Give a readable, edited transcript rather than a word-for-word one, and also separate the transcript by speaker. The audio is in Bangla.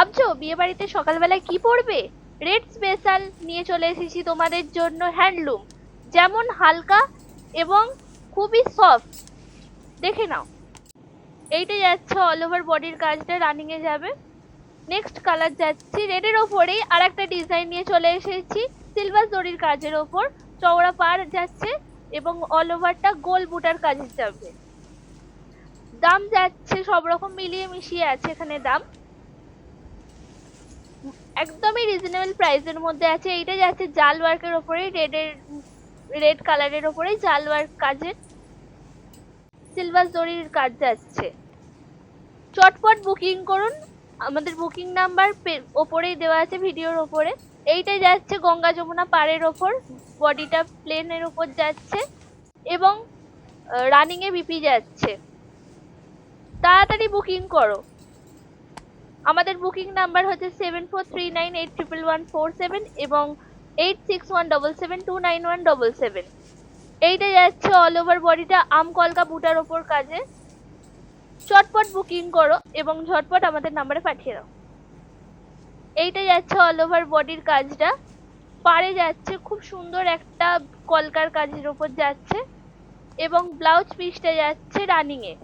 Speaker 1: ভাবছো বিয়ে বাড়িতে সকালবেলায় কি পরবে? রেড স্পেশাল নিয়ে চলে এসেছি তোমাদের জন্য হ্যান্ডলুম, যেমন হালকা এবং খুবই সফট। দেখে নাও, এইটা যাচ্ছে অল ওভার বডির কাজটা রানিং এ যাবে। নেক্সট কালার যাচ্ছি রেডের ওপরেই আর একটা ডিজাইন নিয়ে চলে এসেছি সিলভার জরির কাজের ওপর। চওড়া পার যাচ্ছে এবং অল ওভারটা গোল বুটার কাজে যাবে। দাম যাচ্ছে সব রকম মিলিয়ে মিশিয়ে আছে এখানে দাম, একদমই রিজনেবল প্রাইসের মধ্যে আছে। এইটা যাচ্ছে জাল ওয়ার্কের ওপরে, রেড কালারের ওপরে জাল ওয়ার্ক কাজের সিলভার জরির কাজ যাচ্ছে। চটপট বুকিং করুন, আমাদের বুকিং নাম্বার ওপরেই দেওয়া আছে ভিডিওর ওপরে। এইটা যাচ্ছে গঙ্গা যমুনা পাড়ের ওপর, বডিটা প্লেনের ওপর যাচ্ছে এবং রানিং এ বিপি যাচ্ছে। তাড়াতাড়ি বুকিং করো, আমাদের বুকিং নাম্বার হচ্ছে 7439811147 এবং 8617729177। এইটা যাচ্ছে অল ওভার বডিটা আম কলকা বুটার ওপর কাজে। চটপট বুকিং করো এবং ঝটপট আমাদের নাম্বারে পাঠিয়ে দাও। এইটা যাচ্ছে অল ওভার বডির কাজটা, পাড়ে যাচ্ছে খুব সুন্দর একটা কলকার কাজের ওপর যাচ্ছে এবং ব্লাউজ পিসটা যাচ্ছে রানিং এ।